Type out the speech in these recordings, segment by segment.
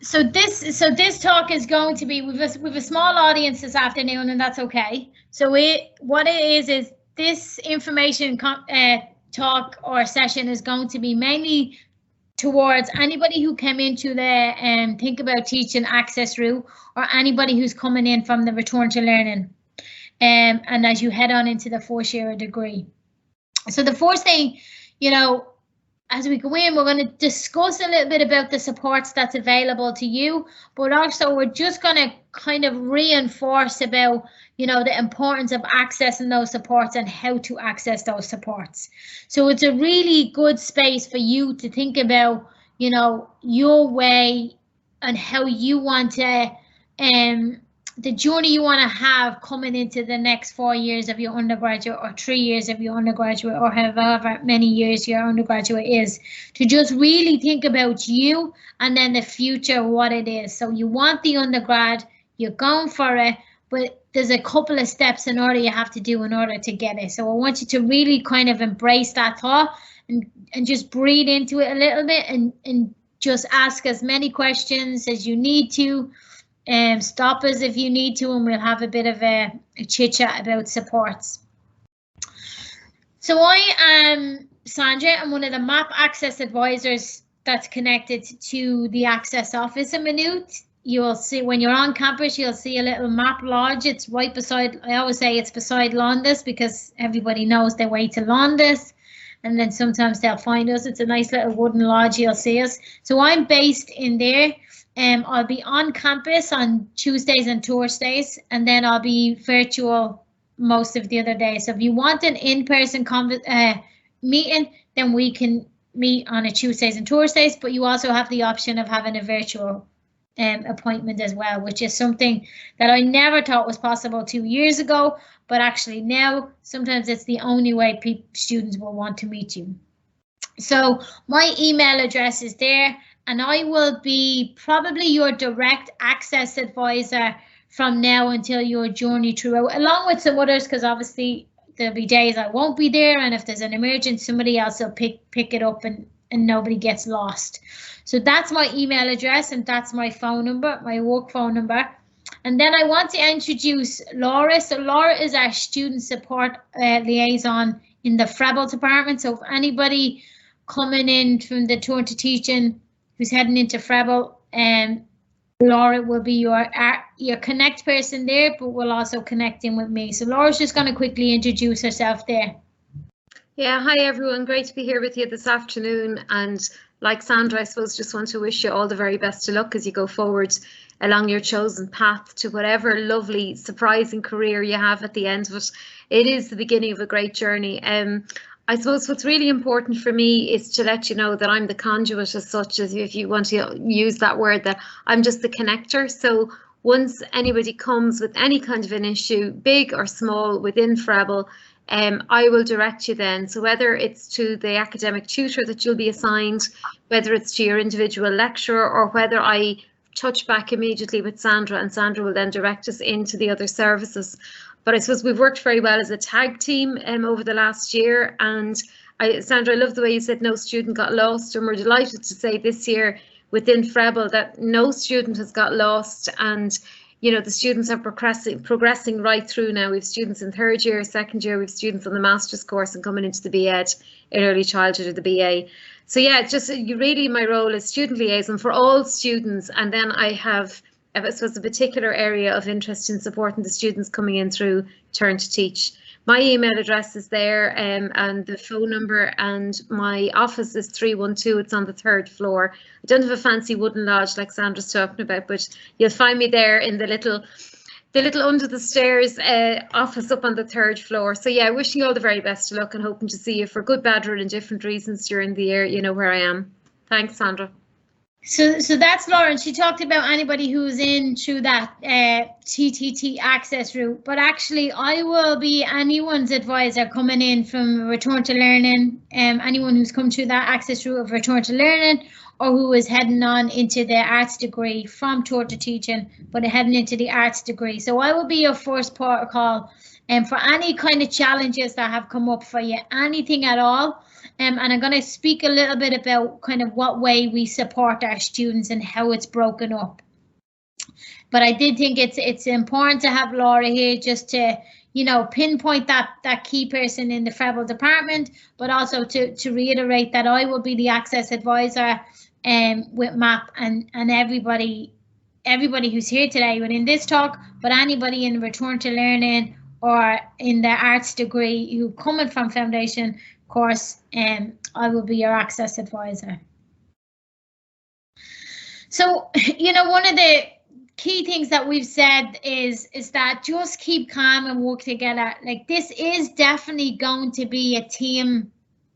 So this talk is going to be with a small audience this afternoon, and that's okay. So what it is this information talk or session is going to be mainly towards anybody who came into the Think About Teaching access route, or anybody who's coming in from the Return to Learning, and as you head on into the 4th year degree. So the first thing, as we go in, we're going to discuss a little bit about the supports that's available to you, but also we're just going to kind of reinforce about, the importance of accessing those supports and how to access those supports. So it's a really good space for you to think about, your way and how you want to, the journey you want to have coming into the next 4 years of your undergraduate, or 3 years of your undergraduate, or however many years your undergraduate is, to just really think about you and then the future, what it is. So you want the undergrad, you're going for it, but there's a couple of steps in order you have to do in order to get it. So I want you to really kind of embrace that thought and just breathe into it a little bit, and just ask as many questions as you need to. Stop us if you need to, and we'll have a bit of a chit chat about supports. So I am Sandra. I'm one of the MAP Access Advisors that's connected to the Access Office in Maynooth. You'll see when you're on campus, you'll see a little MAP lodge. It's right beside, I always say it's beside Londis, because everybody knows their way to Londis, and then sometimes they'll find us. It's a nice little wooden lodge, you'll see us. So I'm based in there. I'll be on campus on Tuesdays and Thursdays, and then I'll be virtual most of the other days. So if you want an in-person meeting, then we can meet on a Tuesdays and Thursdays, but you also have the option of having a virtual appointment as well, which is something that I never thought was possible 2 years ago, but actually now sometimes it's the only way students will want to meet you. So my email address is there, and I will be probably your direct access advisor from now until your journey throughout, along with some others, because obviously there'll be days I won't be there, and if there's an emergency, somebody else will pick it up, and nobody gets lost. So that's my email address, and that's my phone number, my work phone number. And then I want to introduce Laura. So Laura is our student support liaison in the Freble department. So if anybody coming in from the Tour to Teaching who's heading into Freble, Laura will be your connect person there, but will also connect in with me. So Laura's just going to quickly introduce herself there. Yeah, hi everyone, great to be here with you this afternoon. And like Sandra, I suppose just want to wish you all the very best of luck as you go forward along your chosen path to whatever lovely, surprising career you have at the end of it. It is the beginning of a great journey. I suppose what's really important for me is to let you know that I'm the conduit, as such, as if you want to use that word, that I'm just the connector. So once anybody comes with any kind of an issue, big or small, within Freble, I will direct you then. So whether it's to the academic tutor that you'll be assigned, whether it's to your individual lecturer, or whether I touch back immediately with Sandra, and Sandra will then direct us into the other services. But I suppose we've worked very well as a tag team over the last year. And Sandra, I love the way you said no student got lost, and we're delighted to say this year within Freble that no student has got lost. And the students are progressing right through now. We have students in 3rd year, 2nd year, we have students on the master's course and coming into the BEd in early childhood or the BA. So yeah, it's just really my role as student liaison for all students. And then I have, I suppose, a particular area of interest in supporting the students coming in through Turn to Teach. My email address is there, and the phone number, and my office is 312. It's on the 3rd floor. I don't have a fancy wooden lodge like Sandra's talking about, but you'll find me there in the little under the stairs office up on the 3rd floor. So yeah, wishing you all the very best of luck and hoping to see you for good, bad, or indifferent reasons during the year. You know where I am. Thanks, Sandra. So that's Lauren. She talked about anybody who's in through that TTT access route, but actually I will be anyone's advisor coming in from Return to Learning, anyone who's come through that access route of Return to Learning, or who is heading on into the arts degree from Tour to Teaching, but heading into the arts degree. So I will be your first port of call for any kind of challenges that have come up for you, anything at all. and I'm going to speak a little bit about kind of what way we support our students and how it's broken up. But I did think it's important to have Laura here just to, you know, pinpoint that key person in the Febble department, but also to reiterate that I will be the access advisor with MAP and everybody who's here today within this talk, but anybody in return to learning or in the arts degree who coming from foundation course, I will be your access advisor. So, you know, one of the key things that we've said is that just keep calm and work together. Like, this is definitely going to be a team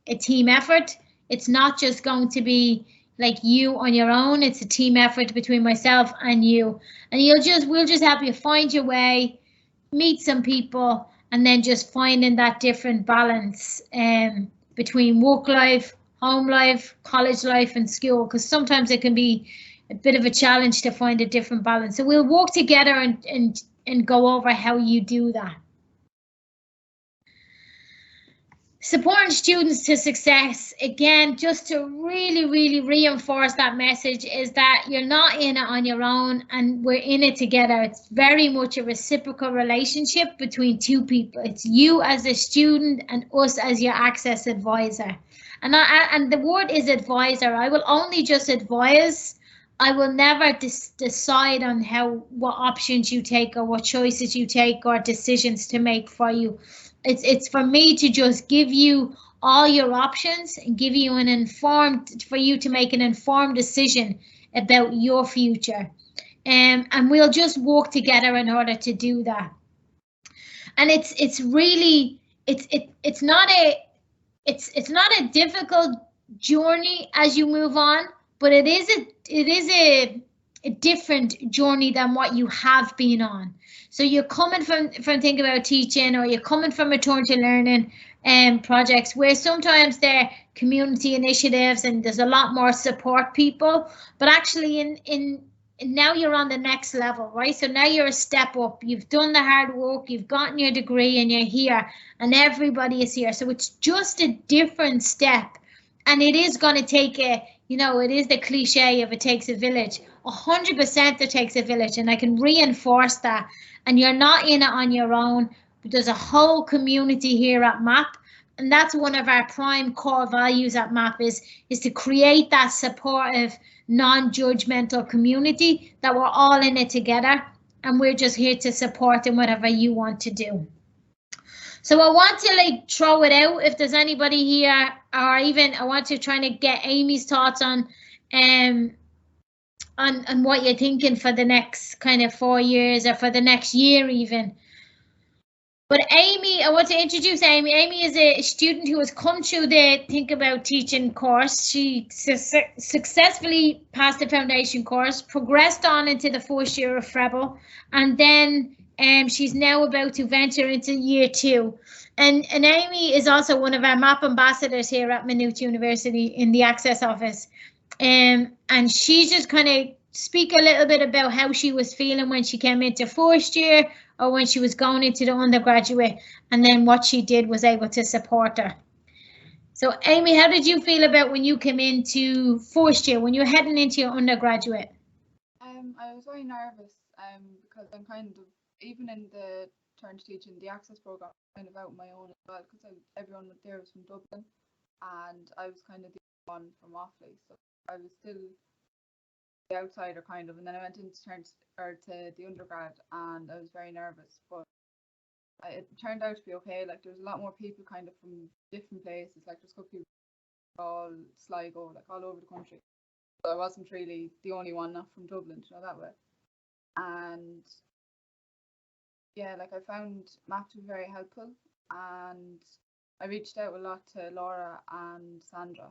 effort. It's not just going to be like you on your own. It's a team effort between myself and you. And we'll just help you find your way, meet some people, and then just finding that different balance between work life, home life, college life, and school, because sometimes it can be a bit of a challenge to find a different balance. So we'll work together and go over how you do that. Supporting students to success, again, just to really reinforce that message, is that you're not in it on your own and we're in it together. It's very much a reciprocal relationship between two people. It's you as a student and us as your access advisor. And the word is advisor. I will only just advise. I will never decide on what options you take or what choices you take or decisions to make for you. It's for me to just give you all your options and give you for you to make an informed decision about your future. And we'll just work together in order to do that. And it's not a difficult journey as you move on, but it is a different journey than what you have been on. So you're coming from Think About Teaching, or you're coming from Return to Learning projects where sometimes they're community initiatives and there's a lot more support people, but actually in now you're on the next level, right? So now you're a step up. You've done the hard work, you've gotten your degree, and you're here, and everybody is here. So it's just a different step, and it is going to take it is the cliche of it takes a village. 100% it takes a village, and I can reinforce that. And you're not in it on your own. There's a whole community here at MAP, and that's one of our prime core values at MAP is to create that supportive, non-judgmental community that we're all in it together, and we're just here to support in whatever you want to do. So I want to throw it out if there's anybody here, or even I want to try to get Amy's thoughts on what you're thinking for the next kind of 4 years or for the next year even. But Amy, I want to introduce Amy. Amy is a student who has come through the Think About Teaching course. She successfully passed the foundation course, progressed on into the first year of Febble, and then she's now about to venture into year 2. And Amy is also one of our MAP ambassadors here at Maynooth University in the Access Office. And she's just kind of speak a little bit about how she was feeling when she came into first year or when she was going into the undergraduate, and then what she did was able to support her. So Amy, how did you feel about when you came into first year, when you were heading into your undergraduate? I was very nervous because I'm kind of, even in the Turn to Teaching, the Access programme, kind of out on my own as well, because everyone there was from Dublin and I was kind of the one from Offaly, so I was still the outsider kind of, and then I went into to the undergrad and I was very nervous, but it turned out to be okay. Like, there was a lot more people kind of from different places, like there's a couple people all Sligo, like all over the country, so I wasn't really the only one not from Dublin, you know, that way. And yeah, like I found MAP to be very helpful, and I reached out a lot to Laura and Sandra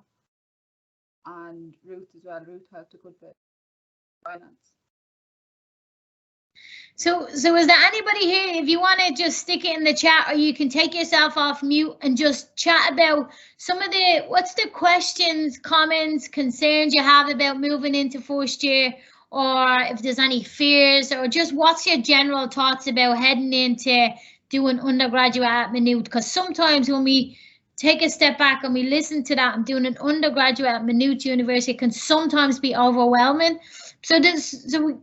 and Ruth as well. Ruth helped a good bit. Finance. So is there anybody here, if you want to just stick it in the chat, or you can take yourself off mute and just chat about some of what's the questions, comments, concerns you have about moving into first year, or if there's any fears, or just what's your general thoughts about heading into doing undergraduate at Maynooth? Because sometimes when we take a step back and we listen to that, and doing an undergraduate at Maynooth University can sometimes be overwhelming. So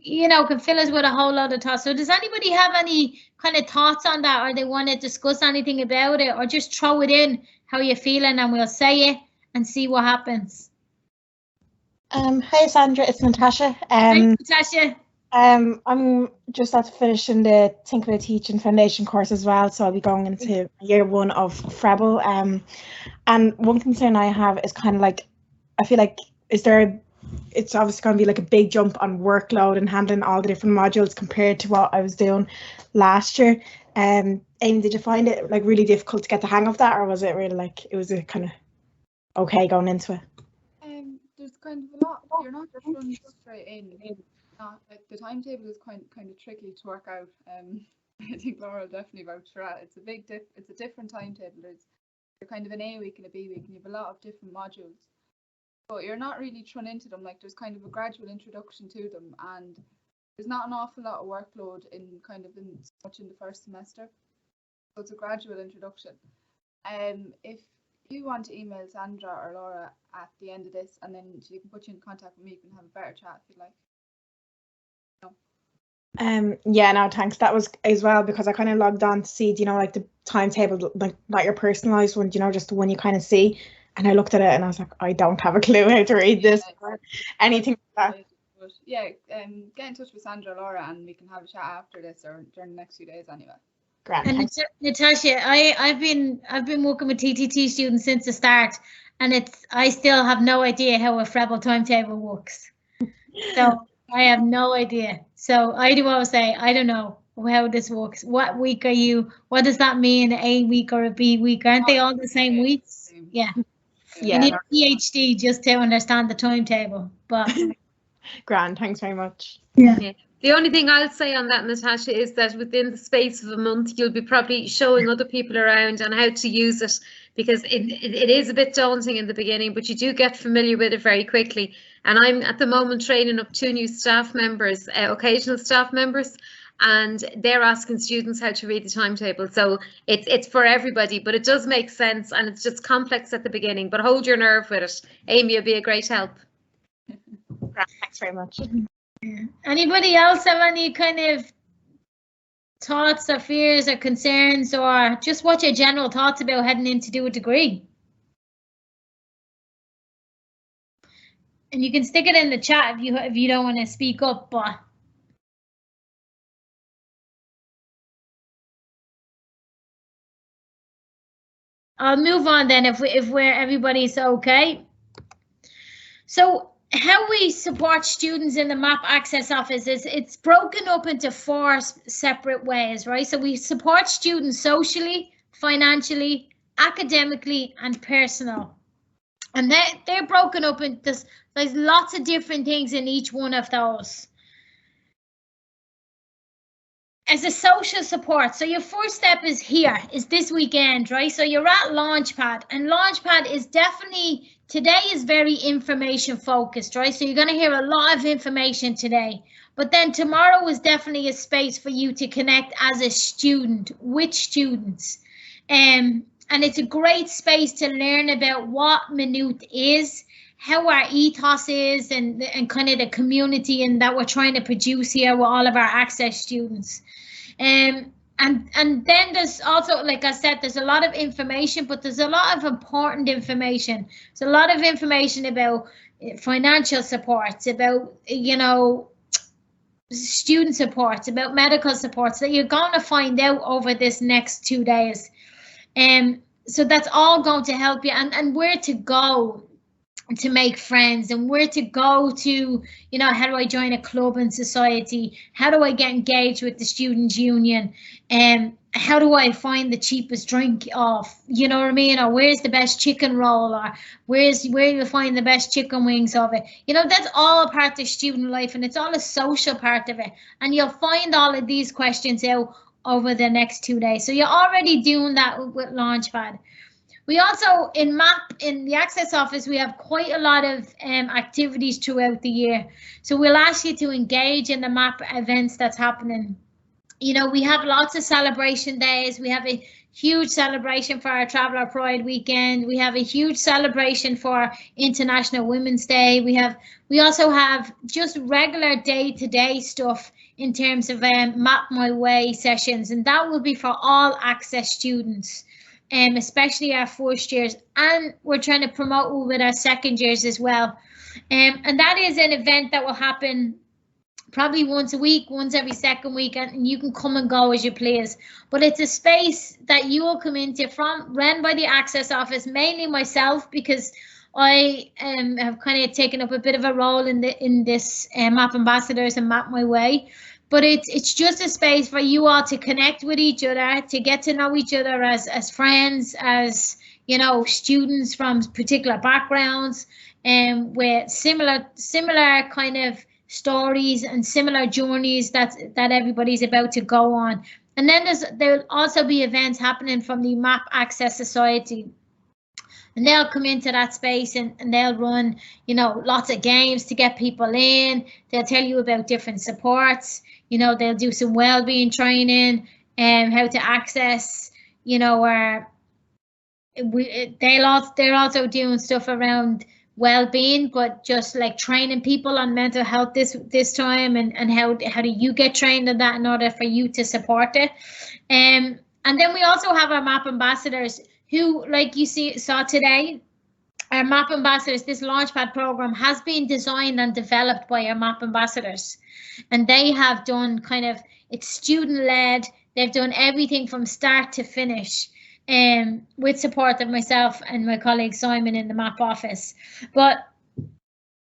you know, can fill us with a whole lot of thoughts. So does anybody have any kind of thoughts on that, or they want to discuss anything about it, or just throw it in how you're feeling and we'll say it and see what happens? Hi Sandra, it's Natasha. Hi, Natasha. I'm just after finishing the Think About Teaching Foundation course as well, so I'll be going into year 1 of Frebel. And one concern I have is kind of like, I feel like, it's obviously going to be like a big jump on workload and handling all the different modules compared to what I was doing last year. Amy, did you find it like really difficult to get the hang of that, or was it really like, it was a kind of okay going into it? There's kind of a lot. You're not just running straight in. The timetable is kind of tricky to work out. I think Laura will definitely vouch for that. It's a different timetable. You're kind of an A week and a B week, and you have a lot of different modules. But you're not really thrown into them. Like, there's kind of a gradual introduction to them, and there's not an awful lot of workload in the first semester. So it's a gradual introduction. If you want to email Sandra or Laura at the end of this, and then she can put you in contact with me, you can have a better chat if you like. Yeah, no, thanks. That was as well because I kind of logged on to see, you know, like the timetable, like not your personalized one, you know, just the one you kind of see. And I looked at it and I was like, I don't have a clue how to read this or anything like that. But yeah, get in touch with Sandra or Laura and we can have a chat after this or during the next few days anyway. Great. And Natasha, I've been working with TTT students since the start, and I still have no idea how a Frebel timetable works. So I have no idea. So I do always say, I don't know how this works. What week are you? What does that mean? A week or a B week? Aren't they all the same weeks? Yeah. You need a PhD just to understand the timetable. But grand, thanks very much. Yeah. The only thing I'll say on that, Natasha, is that within the space of a month, you'll be probably showing other people around on how to use it, because it is a bit daunting in the beginning, but you do get familiar with it very quickly. And I'm at the moment training up 2 new staff members, occasional staff members, and they're asking students how to read the timetable. So it's for everybody, but it does make sense, and it's just complex at the beginning, but hold your nerve with it. Amy will be a great help. Thanks very much. Anybody else have any kind of thoughts or fears or concerns, or just what your general thoughts about heading in to do a degree? And you can stick it in the chat if you don't want to speak up, but I'll move on then if everybody's okay. So how we support students in the MAP Access Office is it's broken up into 4 separate ways, right? So we support students socially, financially, academically, and personal. And they're broken up into there's lots of different things in each one of those. As a social support, so your first step is this weekend, right? So you're at Launchpad, and Launchpad is definitely, today is very information focused, right? So you're going to hear a lot of information today, but then tomorrow is definitely a space for you to connect as a student with students. And it's a great space to learn about what Maynooth is, how our ethos is, and kind of the community and that we're trying to produce here with all of our access students. And then there's also, like I said, there's a lot of information, but there's a lot of important information. There's a lot of information about financial supports, about, you know, student supports, about medical supports that you're going to find out over this next 2 days. So that's all going to help you, and where to go to make friends, and where to go to, you know, how do I join a club and society? How do I get engaged with the students' union? And how do I find the cheapest drink off? You know what I mean? Or where's the best chicken roll? Or where you find the best chicken wings of it? You know, that's all a part of student life, and it's all a social part of it. And you'll find all of these questions out over the next 2 days. So you're already doing that with Launchpad. We also, in MAP, in the Access Office, we have quite a lot of activities throughout the year. So we'll ask you to engage in the MAP events that's happening. You know, we have lots of celebration days. We have a huge celebration for our Traveller Pride weekend. We have a huge celebration for International Women's Day. We also have just regular day-to-day stuff in terms of Map My Way sessions, and that will be for all access students, especially our first years, and we're trying to promote it with our second years as well. And that is an event that will happen probably once a week, once every second week, and you can come and go as you please. But it's a space that you will come into run by the Access Office, mainly myself, because I have kind of taken up a bit of a role in this Map Ambassadors and Map My Way. But it's just a space for you all to connect with each other, to get to know each other as friends, as students from particular backgrounds, and with similar kind of stories and similar journeys that everybody's about to go on. And then there'll also be events happening from the Map Access Society, and they'll come into that space and they'll run lots of games to get people in. They'll tell you about different supports, they'll do some well-being training and how to access, they're also doing stuff around well-being, but just like training people on mental health this time, and how do you get trained on that in order for you to support it. And then we also have our Map Ambassadors, who, like you saw today, our Map Ambassadors, this Launchpad program has been designed and developed by our Map Ambassadors, and they have done it's student-led. They've done everything from start to finish, with support of myself and my colleague Simon in the MAP office. But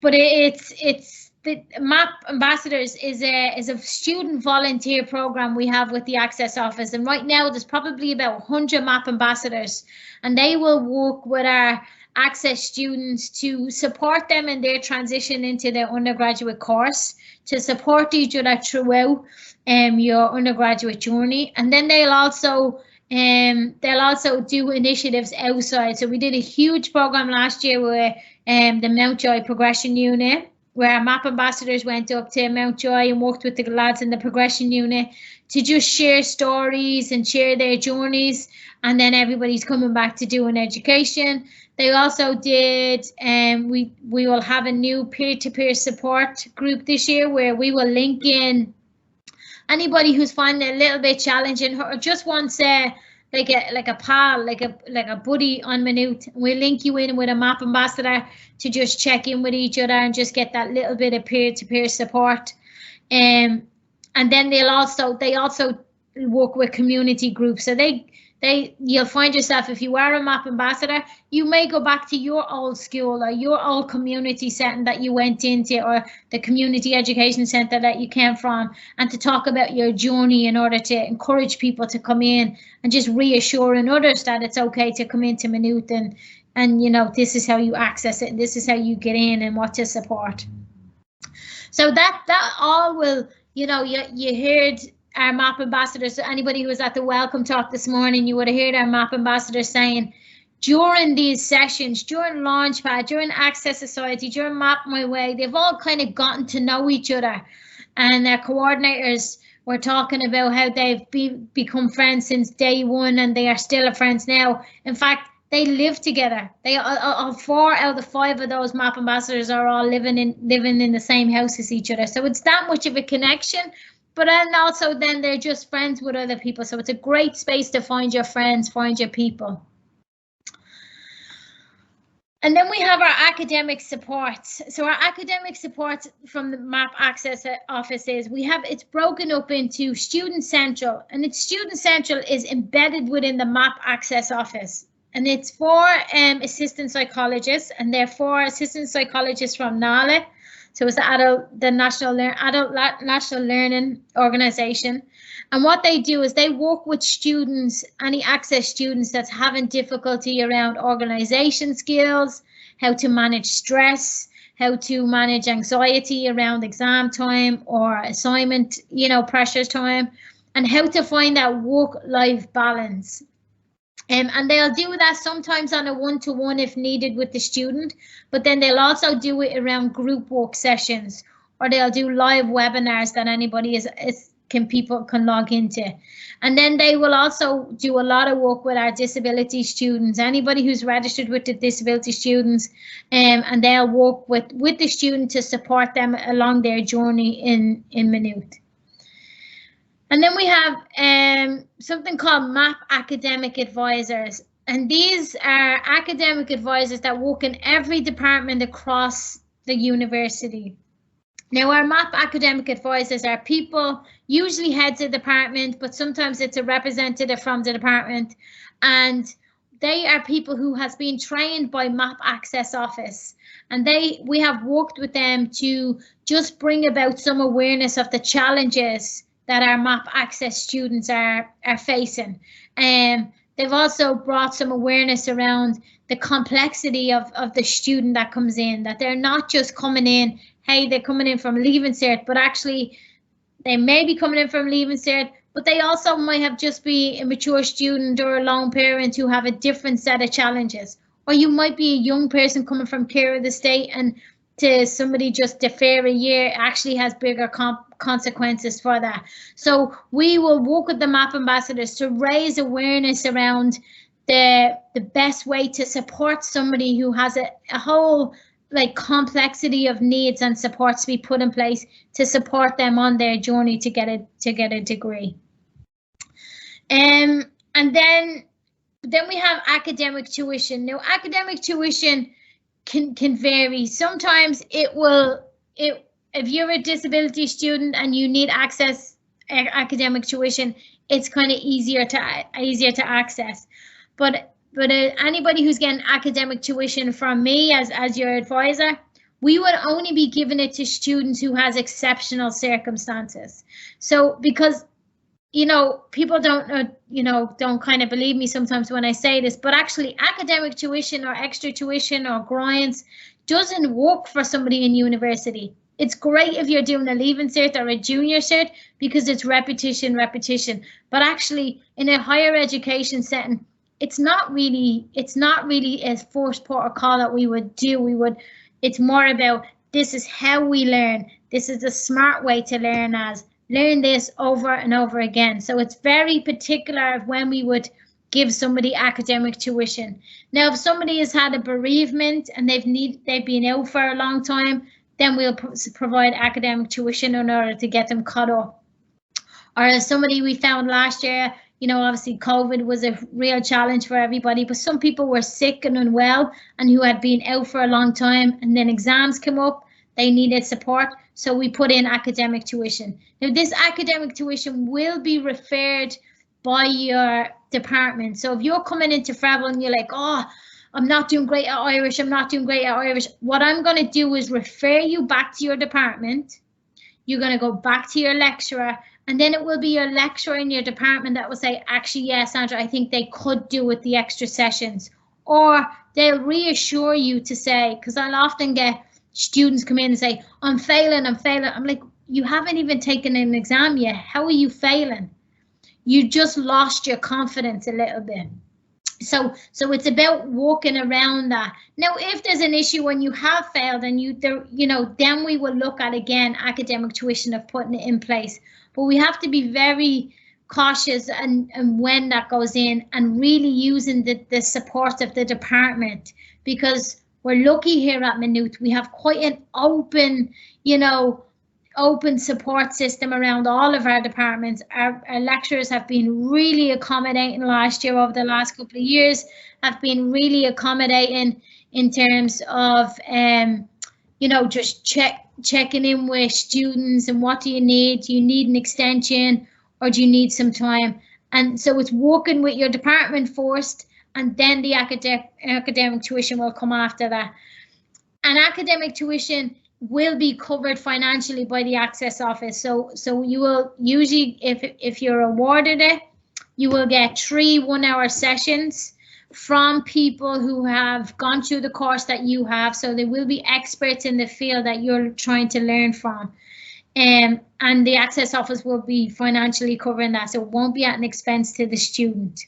it's the MAP Ambassadors is a student volunteer program we have with the Access Office, and right now there's probably about 100 MAP Ambassadors, and they will work with our Access students to support them in their transition into their undergraduate course, to support each other throughout your undergraduate journey. And then they'll also do initiatives outside. So we did a huge program last year with the Mountjoy Progression Unit, where our MAP Ambassadors went up to Mountjoy and worked with the lads in the Progression Unit to just share stories and share their journeys. And then everybody's coming back to do an education. They also did, we will have a new peer-to-peer support group this year, where we will link in anybody who's finding it a little bit challenging or just wants like a pal, like a buddy on Minute. We'll link you in with a MAP Ambassador to just check in with each other and just get that little bit of peer-to-peer support. And then they also work with community groups. So you'll find yourself, if you are a MAP Ambassador, you may go back to your old school or your old community setting that you went into, or the community education centre that you came from, and to talk about your journey in order to encourage people to come in and just reassuring others that it's okay to come into Minute, and this is how you access it, and this is how you get in and what to support. So that all will, you heard our MAP Ambassadors. So anybody who was at the welcome talk this morning, you would have heard our MAP Ambassadors saying, during these sessions, during Launchpad, during Access Society, during Map My Way, they've all kind of gotten to know each other. And their coordinators were talking about how they've become friends since day one, and they are still friends now. In fact, they live together. They 4 out of the 5 of those MAP Ambassadors are all living in the same house as each other. So it's that much of a connection. But then also they're just friends with other people. So it's a great space to find your friends, find your people. And then we have our academic support. So our academic support from the MAP Access offices, it's broken up into Student Central, and Student Central is embedded within the MAP Access office. And it's for assistant psychologists, and they're for assistant psychologists from NALA. So it's the National Learning Organization. And what they do is they work with students, any Access students that's having difficulty around organization skills, how to manage stress, how to manage anxiety around exam time or assignment, pressure time, and how to find that work-life balance. And they'll do that sometimes on a one-to-one if needed with the student, but then they'll also do it around group work sessions, or they'll do live webinars that anybody people can log into. And then they will also do a lot of work with our disability students, anybody who's registered with the disability students, and they'll work with the student to support them along their journey in Maynooth. And then we have something called MAP Academic Advisors. And these are academic advisors that work in every department across the university. Now, our MAP academic advisors are people, usually heads of department, but sometimes it's a representative from the department. And they are people who has been trained by MAP Access Office. And we have worked with them to just bring about some awareness of the challenges that our MAP Access students are facing. They've also brought some awareness around the complexity of the student that comes in, that they're not just coming in, hey, they're coming in from Leaving Cert, but actually they may be coming in from Leaving Cert, but they also might have just be a mature student or a lone parent who have a different set of challenges. Or you might be a young person coming from care of the state, and to somebody just defer a year actually has bigger consequences for that. So we will work with the MAP ambassadors to raise awareness around the best way to support somebody who has a whole complexity of needs and supports to be put in place to support them on their journey to get a degree. And then we have academic tuition. Now, academic tuition can vary. Sometimes if you're a disability student and you need access academic tuition, it's kind of easier to access. But anybody who's getting academic tuition from me as your advisor, we would only be giving it to students who has exceptional circumstances. So because people don't kind of believe me sometimes when I say this, but actually academic tuition or extra tuition or grants doesn't work for somebody in university. It's great if you're doing a Leaving Cert or a junior cert because it's repetition. But actually in a higher education setting, it's not really a first port of call that we would do. It's more about, this is how we learn. This is the smart way to learn learn this over and over again. So it's very particular of when we would give somebody academic tuition. Now, if somebody has had a bereavement and they've been out for a long time, then we'll provide academic tuition in order to get them caught up. Or as somebody we found last year, obviously COVID was a real challenge for everybody, but some people were sick and unwell and who had been out for a long time, and then exams came up, they needed support. So we put in academic tuition. Now, this academic tuition will be referred by your department. So if you're coming into Frabble and you're like, oh, I'm not doing great at Irish, what I'm going to do is refer you back to your department. You're going to go back to your lecturer, and then it will be your lecturer in your department that will say, actually, yes, Sandra, I think they could do with the extra sessions. Or they'll reassure you to say, because I'll often get students come in and say, I'm failing. I'm like, you haven't even taken an exam yet. How are you failing? You just lost your confidence a little bit. So it's about walking around that. Now, if there's an issue when you have failed and then we will look at again academic tuition of putting it in place. But we have to be very cautious and when that goes in, and really using the support of the department, because we're lucky here at Maynooth. We have quite an open support system around all of our departments. Our lecturers have been really accommodating last year, over the last couple of years, have been really accommodating in terms of, just checking in with students and what do you need? Do you need an extension or do you need some time? And so it's working with your department first, and then the academic tuition will come after that. And academic tuition will be covered financially by the Access Office. So you will usually, if you're awarded it, you will get 3 one-hour sessions from people who have gone through the course that you have. So they will be experts in the field that you're trying to learn from. And the Access Office will be financially covering that, so it won't be at an expense to the student.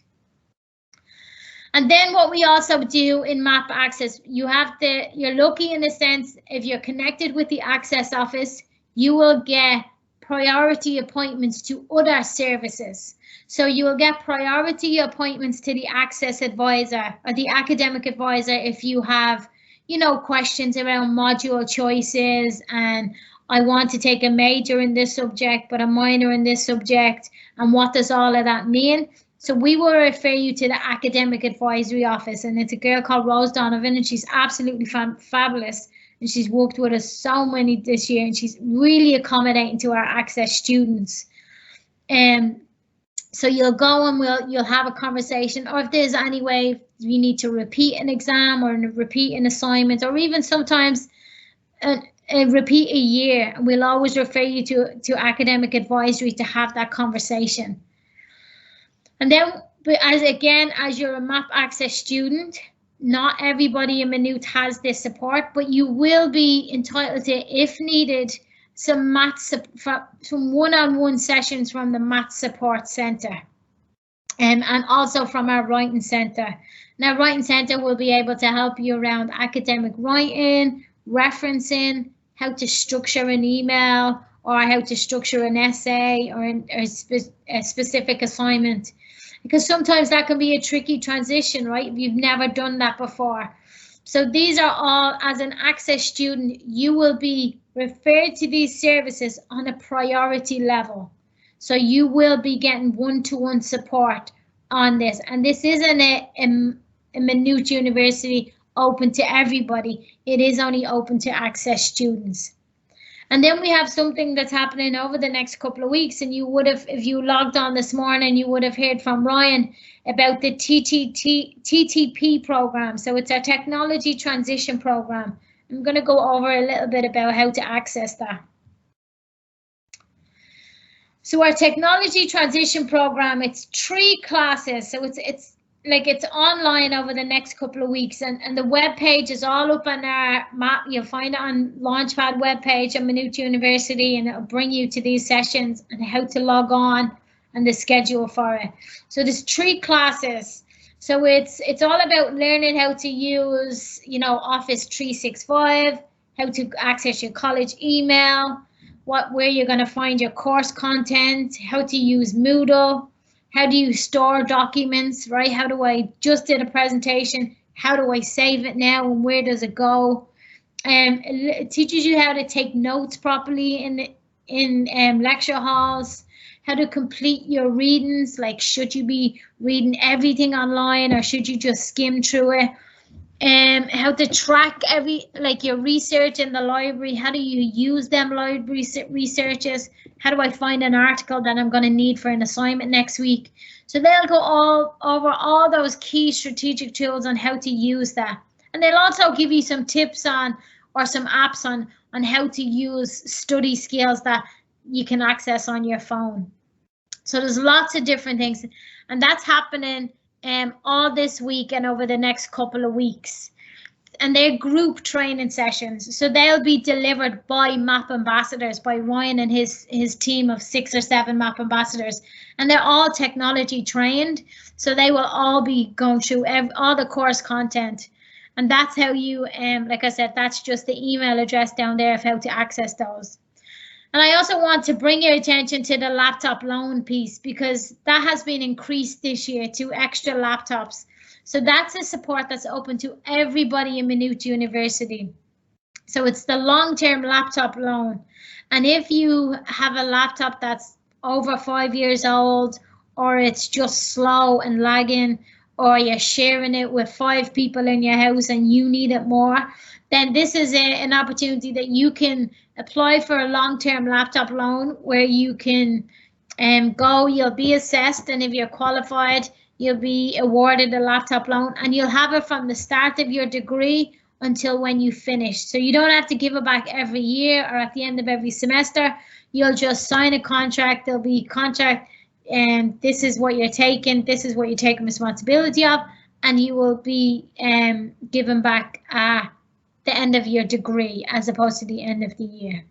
And then what we also do in MAP Access, you're lucky in a sense, if you're connected with the Access Office, you will get priority appointments to other services. So you will get priority appointments to the access advisor or the academic advisor if you have, you know, questions around module choices and I want to take a major in this subject, but a minor in this subject. And what does all of that mean? So we will refer you to the academic advisory office, and it's a girl called Rose Donovan, and she's absolutely fabulous. And she's worked with us so many this year, and she's really accommodating to our access students. So you'll go and you'll have a conversation, or if there's any way you need to repeat an exam or repeat an assignment, or even sometimes repeat a year, we'll always refer you to academic advisory to have that conversation. And then, as you're a MAP access student, not everybody in Maynooth has this support, but you will be entitled to, if needed, some one-on-one sessions from the Maths Support Centre, and also from our Writing Centre. Now, Writing Centre will be able to help you around academic writing, referencing, how to structure an email, or how to structure an essay or a specific assignment. Because sometimes that can be a tricky transition, right? If you've never done that before. So these are all, as an access student, you will be referred to these services on a priority level. So you will be getting one-to-one support on this. And this isn't a Maynooth University open to everybody. It is only open to access students. And then we have something that's happening over the next couple of weeks, and you would have, if you logged on this morning, you would have heard from Ryan about the TTP program. So it's our Technology Transition Program. I'm going to go over a little bit about how to access that. So our Technology Transition Program, it's 3 classes. So it's online over the next couple of weeks, and the web page is all up on our map. You'll find it on Launchpad web page at Maynooth University, and it'll bring you to these sessions and how to log on and the schedule for it. So there's 3 classes. So it's all about learning how to use, you know, Office 365, how to access your college email, where you're going to find your course content, how to use Moodle. How do you store documents, right? How do I just did a presentation? How do I save it now, and where does it go? It teaches you how to take notes properly in lecture halls, how to complete your readings, like should you be reading everything online or should you just skim through it? How to track your research in the library. How do you use them library researches? How do I find an article that I'm going to need for an assignment next week? So they'll go over all those key strategic tools on how to use that. And they'll also give you some tips on, or some apps on how to use study skills that you can access on your phone. So there's lots of different things, and that's happening all this week and over the next couple of weeks. And they're group training sessions, so they'll be delivered by MAP ambassadors, by Ryan and his team of 6 or 7 MAP ambassadors, and they're all technology trained, so they will all be going through all the course content. And that's how you, like I said, that's just the email address down there of how to access those. And I also want to bring your attention to the laptop loan piece, because that has been increased this year to extra laptops. So that's a support that's open to everybody in Maynooth University. So it's the long-term laptop loan. And if you have a laptop that's over 5 years old, or it's just slow and lagging, or you're sharing it with 5 people in your house and you need it more, then this is an opportunity that you can apply for a long-term laptop loan, where you can you'll be assessed, and if you're qualified, you'll be awarded a laptop loan, and you'll have it from the start of your degree until when you finish. So you don't have to give it back every year or at the end of every semester. You'll just sign a contract. There'll be contract, and this is what you're taking. This is what you're taking responsibility of, and you will be given back the end of your degree as opposed to the end of the year.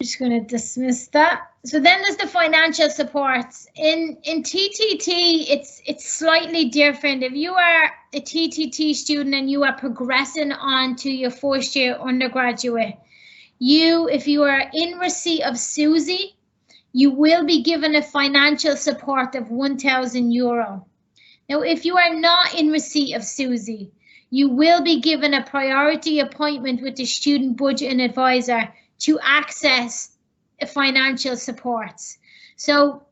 just going to dismiss that. So then there's the financial supports. In TTT, it's slightly different. If you are a TTT student and you are progressing on to your first year undergraduate, if you are in receipt of SUSI, you will be given a financial support of €1,000. Now, if you are not in receipt of SUSI, you will be given a priority appointment with the student budgeting advisor to access financial supports. So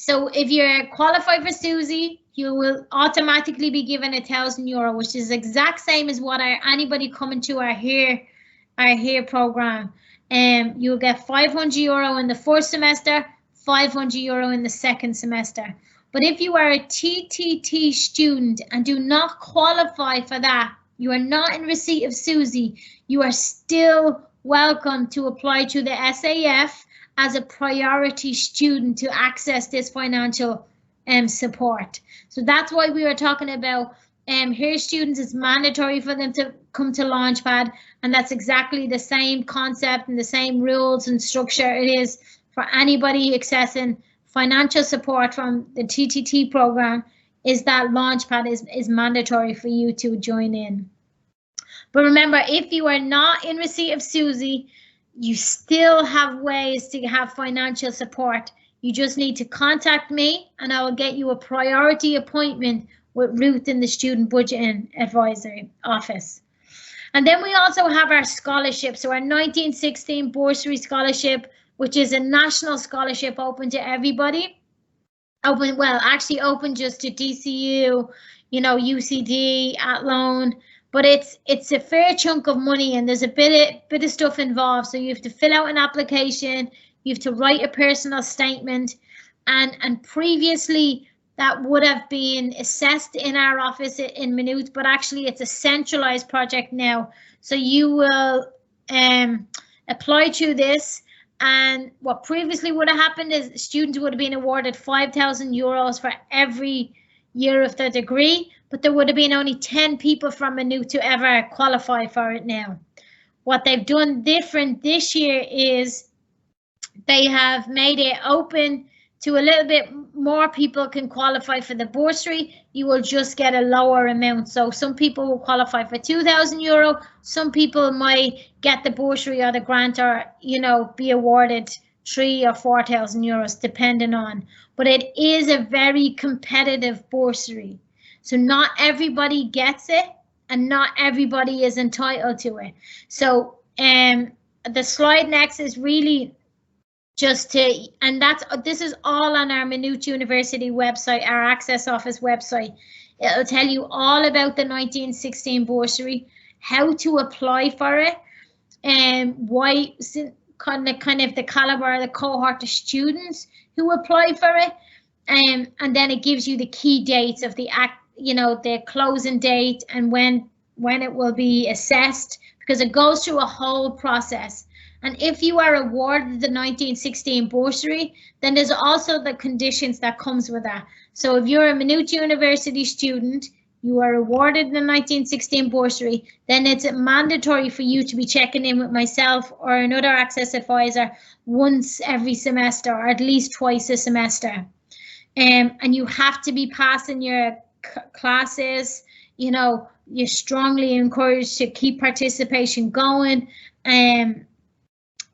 if you're qualified for SUSI, you will automatically be given €1,000, which is exact same as what anybody coming to our HERE program. You'll get €500 in the first semester, €500 in the second semester. But if you are a TTT student and do not qualify for that, you are not in receipt of SUSI, you are still welcome to apply to the SAF as a priority student to access this financial support. So that's why we were talking about HERE students. It's mandatory for them to come to Launchpad, and that's exactly the same concept and the same rules and structure it is for anybody accessing financial support from the TTT program. Is that Launchpad is mandatory for you to join in. But remember, if you are not in receipt of SUSI, you still have ways to have financial support. You just need to contact me and I will get you a priority appointment with Ruth in the Student Budgeting Advisory Office. And then we also have our scholarship. So our 1916 Bursary Scholarship, which is a national scholarship open to everybody. Open just to DCU, UCD, Athlone. But it's a fair chunk of money and there's a bit of stuff involved. So you have to fill out an application, you have to write a personal statement, and previously that would have been assessed in our office in Maynooth, but actually it's a centralized project now. So you will apply to this, and what previously would have happened is students would have been awarded €5,000 for every year of their degree, but there would have been only 10 people from Maynooth to ever qualify for it now. What they've done different this year is they have made it open to a little bit more people can qualify for the bursary. You will just get a lower amount. So some people will qualify for €2,000. Some people might get the bursary or the grant, or be awarded €3,000 or €4,000 depending on. But it is a very competitive bursary. So not everybody gets it and not everybody is entitled to it. So the slide next is really just to, and this is all on our Maynooth University website, our Access Office website. It'll tell you all about the 1916 bursary, how to apply for it, and why kind of the caliber, the cohort of students who apply for it, and then it gives you the key dates of the the closing date and when it will be assessed, because it goes through a whole process. And if you are awarded the 1916 bursary, then there's also the conditions that comes with that. So if you're a Maynooth University student, you are awarded the 1916 bursary, then it's mandatory for you to be checking in with myself or another access advisor once every semester, or at least twice a semester. And you have to be passing your classes. You're strongly encouraged to keep participation going,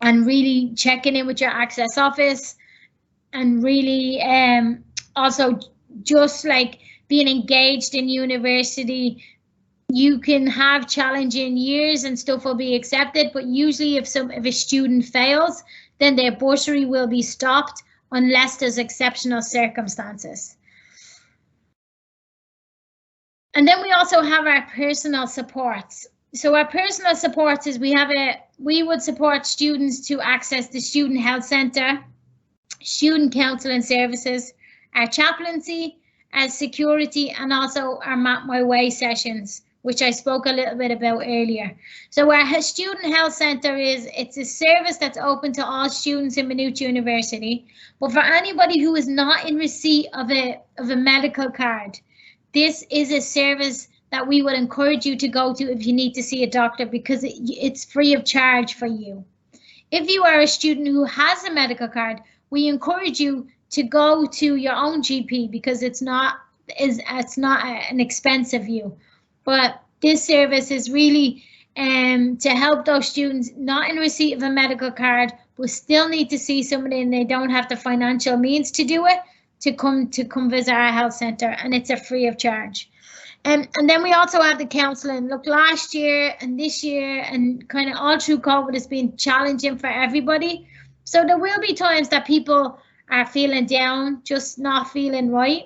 and really checking in with your access office, and really also just like being engaged in university. You can have challenging years and stuff will be accepted, but usually if a student fails, then their bursary will be stopped unless there's exceptional circumstances. And then we also have our personal supports. So our personal supports is we would support students to access the Student Health Centre, Student Counselling Services, our chaplaincy, our security, and also our Map My Way sessions, which I spoke a little bit about earlier. So our Student Health Centre it's a service that's open to all students in Maynooth University, but for anybody who is not in receipt of a medical card, this is a service that we would encourage you to go to if you need to see a doctor, because it's free of charge for you. if you are a student who has a medical card, we encourage you to go to your own GP because it's not an expensive view. But this service is really to help those students not in receipt of a medical card, but still need to see somebody and they don't have the financial means to do it, to come visit our health centre, and it's a free of charge. And then we also have the counselling. Look, last year and this year and kind of all through COVID has been challenging for everybody. So there will be times that people are feeling down, just not feeling right,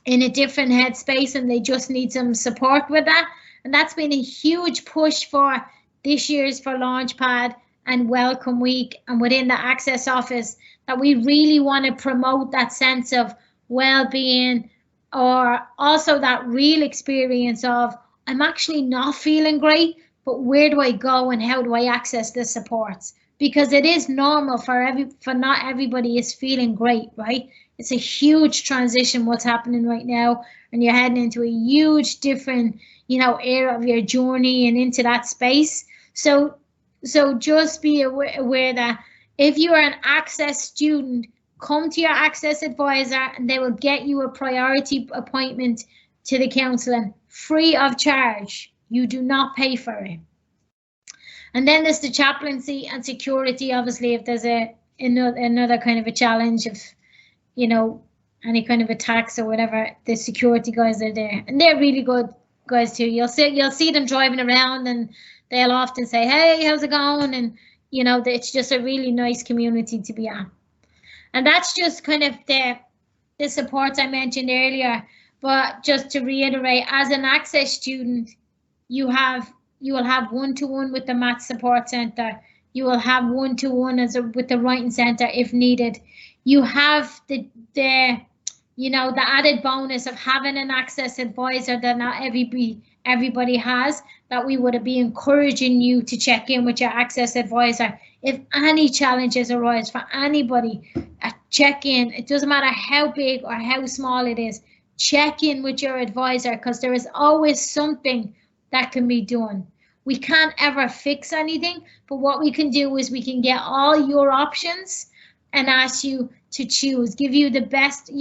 in a different headspace, and they just need some support with that. And that's been a huge push for this year's for Launchpad and Welcome Week and within the Access Office, that we really want to promote that sense of well-being, or also that real experience of, I'm actually not feeling great, but where do I go and how do I access the supports? Because it is normal for not everybody is feeling great, right? It's a huge transition what's happening right now, and you're heading into a huge different, era of your journey and into that space. So just be aware that if you are an Access student, come to your Access advisor and they will get you a priority appointment to the counselling, free of charge. You do not pay for it. And then there's the chaplaincy and security. Obviously, if there's another kind of a challenge of, any kind of attacks or whatever, the security guys are there, and they're really good guys too. You'll see them driving around, and they'll often say, "Hey, how's it going?" And it's just a really nice community to be at. And that's just kind of the supports I mentioned earlier. But just to reiterate, as an Access student, you will have one-to-one with the Math Support Centre. You will have one-to-one with the Writing Centre if needed. You have the added bonus of having an Access advisor that not everybody has, that we would be encouraging you to check in with your Access advisor. If any challenges arise for anybody, check in. It doesn't matter how big or how small it is. Check in with your advisor, because there is always something that can be done. We can't ever fix anything, but what we can do is we can get all your options and ask you to choose, give you the best,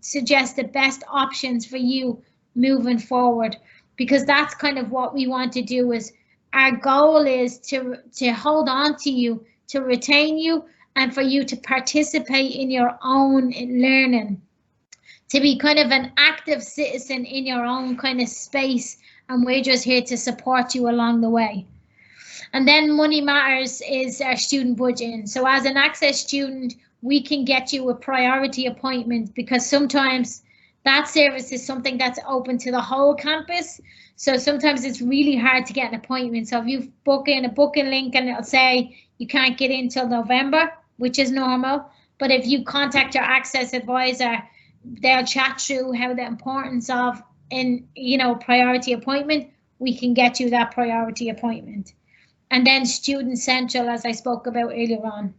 suggest the best options for you moving forward, because that's kind of what we want to do. Is our goal is to hold on to you, to retain you, and for you to participate in your own learning, to be kind of an active citizen in your own kind of space, and we're just here to support you along the way. And then Money Matters is our student budgeting. So as an Access student, we can get you a priority appointment, because sometimes that service is something that's open to the whole campus. So sometimes it's really hard to get an appointment. So if you book in a booking link and it'll say you can't get in till November, which is normal. But if you contact your Access advisor, they'll chat through how the importance of priority appointment. We can get you that priority appointment. And then Student Central, as I spoke about earlier on.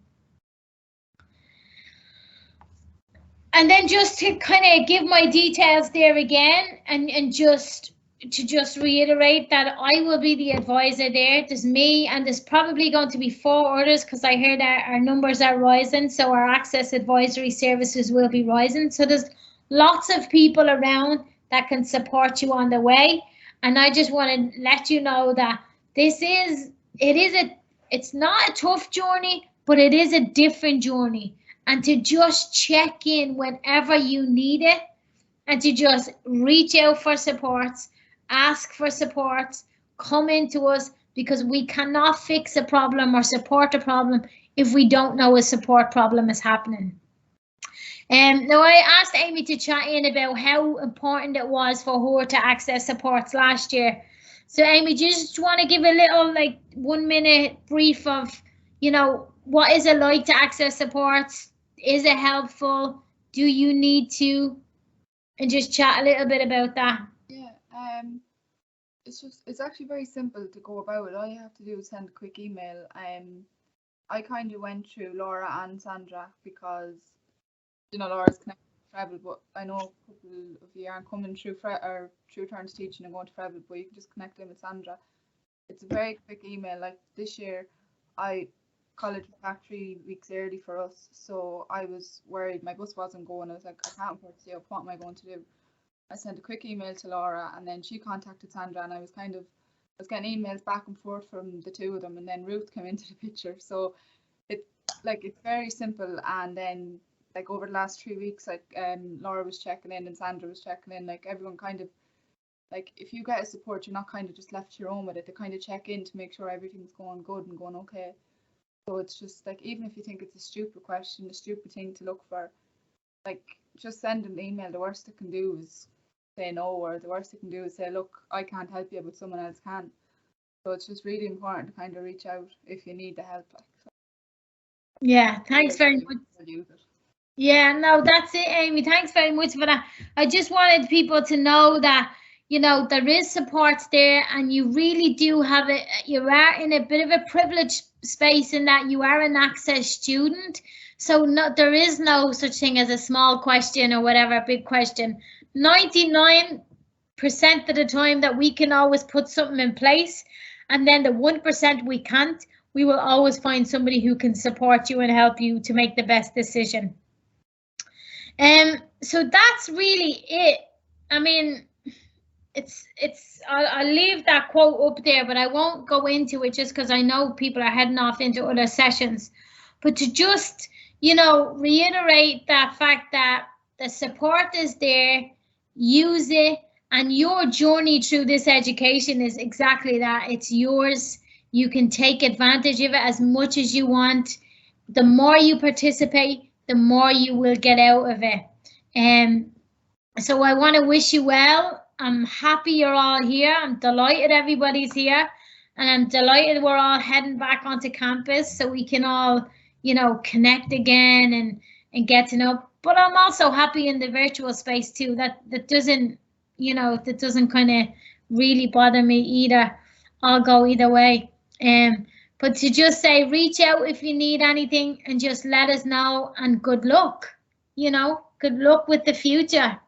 And then just to kind of give my details there again, and just to reiterate that I will be the advisor there. There's me, and there's probably going to be 4 others, because I heard our numbers are rising, so our Access advisory services will be rising. So there's lots of people around that can support you on the way. And I just want to let you know that it's not a tough journey, but it is a different journey. And to just check in whenever you need it, and to just reach out for supports, ask for supports, come into us, because we cannot fix a problem or support a problem if we don't know a support problem is happening. Now I asked Amy to chat in about how important it was for her to access supports last year. So Amy, do you just want to give a little 1 minute brief of, what is it like to access supports? Is it helpful? Do you need to? And just chat a little bit about that. Yeah, it's actually very simple to go about it. All you have to do is send a quick email. I kind of went through Laura and Sandra, because Laura's connected to Treble, but I know a couple of you aren't coming through Turns Teaching and going to Treble, but you can just connect in with Sandra. It's a very quick email. Like this year, I college was back 3 weeks early for us, so I was worried my bus wasn't going. I was like, I can't afford to stay up. What am I going to do? I sent a quick email to Laura, and then she contacted Sandra, and I was getting emails back and forth from the two of them, and then Ruth came into the picture. So it's very simple. And then like over the last 3 weeks, like Laura was checking in and Sandra was checking in, like everyone kind of, like if you get a support, you're not kind of just left to your own with it. They kind of check in to make sure everything's going good and going okay. So it's just like, even if you think it's a stupid question, a stupid thing to look for, like just send an email. The worst it can do is say no, or the worst it can do is say, look, I can't help you, but someone else can. So it's just really important to kind of reach out if you need the help. Like, so. Yeah, thanks very much. Yeah, no, that's it, Amy. Thanks very much for that. I just wanted people to know that, you know, there is support there, and you really do have it. You are in a bit of a privileged space in that you are an access student. So there is no such thing as a small question or whatever, a big question. 99% of the time that we can always put something in place, and then the 1% we can't, we will always find somebody who can support you and help you to make the best decision. So that's really it. I mean, I'll leave that quote up there, but I won't go into it just because I know people are heading off into other sessions. But to just, you know, reiterate that fact that the support is there, use it, and your journey through this education is exactly that. It's yours. You can take advantage of it as much as you want. The more you participate, the more you will get out of it. So I want to wish you well. I'm happy you're all here. I'm delighted everybody's here, and I'm delighted we're all heading back onto campus so we can all, you know, connect again and get to know. But I'm also happy in the virtual space too. That doesn't, you know, that doesn't kind of really bother me either. I'll go either way. But to just say, reach out if you need anything and just let us know, and good luck, you know, good luck with the future.